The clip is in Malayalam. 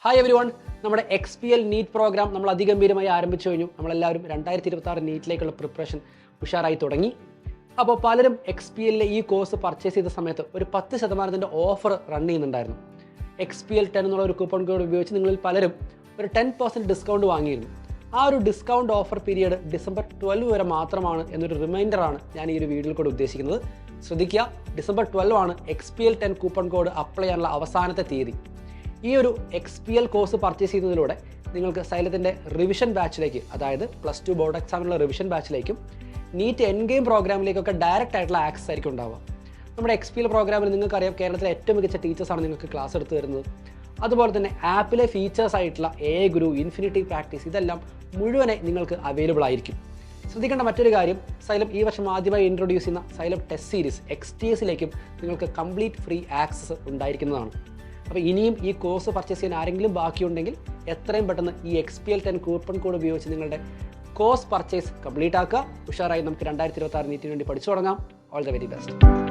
ഹായ് എവരി വൺ, നമ്മുടെ XPL നീറ്റ് പ്രോഗ്രാം നമ്മൾ അതിഗംഭീരമായി ആരംഭിച്ചു കഴിഞ്ഞു. നമ്മളെല്ലാവരും 2026 നീറ്റിലേക്കുള്ള പ്രിപ്പറേഷൻ ഉഷാറായി തുടങ്ങി. അപ്പോൾ പലരും XPLലെ ഈ കോഴ്സ് പർച്ചേസ് ചെയ്ത സമയത്ത് ഒരു 10% ഓഫർ റൺ ചെയ്യുന്നുണ്ടായിരുന്നു. XPL 10 എന്നുള്ള ഒരു കൂപ്പൺ കോഡ് ഉപയോഗിച്ച് നിങ്ങളിൽ പലരും ഒരു 10% ഡിസ്കൗണ്ട് വാങ്ങിയിരുന്നു. ആ ഒരു ഡിസ്കൗണ്ട് ഓഫർ പീരീഡ് ഡിസംബർ 12 വരെ മാത്രമാണ് എന്നൊരു റിമൈൻഡറാണ് ഞാൻ ഈ ഒരു വീഡിയോയിൽ കൂടെ ഉദ്ദേശിക്കുന്നത്. ശ്രദ്ധിക്കുക, ഡിസംബർ 12 ആണ് XPL 10 കൂപ്പൺ കോഡ് അപ്ലൈ ചെയ്യാനുള്ള അവസാനത്തെ തീയതി. ഈ ഒരു XPL കോഴ്സ് പർച്ചേസ് ചെയ്യുന്നതിലൂടെ നിങ്ങൾക്ക് സൈലത്തിൻ്റെ റിവിഷൻ ബാച്ചിലേക്ക്, അതായത് +2 ബോർഡ് എക്സാമിനുള്ള റിവിഷൻ ബാച്ചിലേക്കും നീറ്റ് എൻ ഗെയിം പ്രോഗ്രാമിലേക്കൊക്കെ ഡയറക്റ്റ് ആയിട്ടുള്ള ആക്സസ് ആയിരിക്കും ഉണ്ടാവുക. നമ്മുടെ XPL പ്രോഗ്രാമിൽ നിങ്ങൾക്കറിയാം, കേരളത്തിലെ ഏറ്റവും മികച്ച ടീച്ചേഴ്സാണ് നിങ്ങൾക്ക് ക്ലാസ് എടുത്തു തരുന്നത്. അതുപോലെ തന്നെ ആപ്പിലെ ഫീച്ചേഴ്സ് ആയിട്ടുള്ള AI ഗുരു, ഇൻഫിനിറ്റി പ്രാക്ടീസ്, ഇതെല്ലാം മുഴുവനെ നിങ്ങൾക്ക് അവൈലബിൾ ആയിരിക്കും. ശ്രദ്ധിക്കേണ്ട മറ്റൊരു കാര്യം, സൈലം ഈ വർഷം ആദ്യമായി ഇൻട്രൊഡ്യൂസ് ചെയ്യുന്ന സൈലം ടെസ്റ്റ് സീരീസ് XTSലേക്കും നിങ്ങൾക്ക് കംപ്ലീറ്റ് ഫ്രീ ആക്സസ് ഉണ്ടായിരിക്കുന്നതാണ്. അപ്പോൾ ഇനിയും ഈ കോഴ്സ് പർച്ചേസ് ചെയ്യാൻ ആരെങ്കിലും ബാക്കിയുണ്ടെങ്കിൽ എത്രയും പെട്ടെന്ന് ഈ XPL 10 കൂപ്പൺ കോഡ് ഉപയോഗിച്ച് നിങ്ങളുടെ കോഴ്സ് പർച്ചേസ് കംപ്ലീറ്റ് ആക്കുക. ഉഷാറായി നമുക്ക് 2026 നീറ്റിന് വേണ്ടി പഠിച്ചു തുടങ്ങാം. All the very best.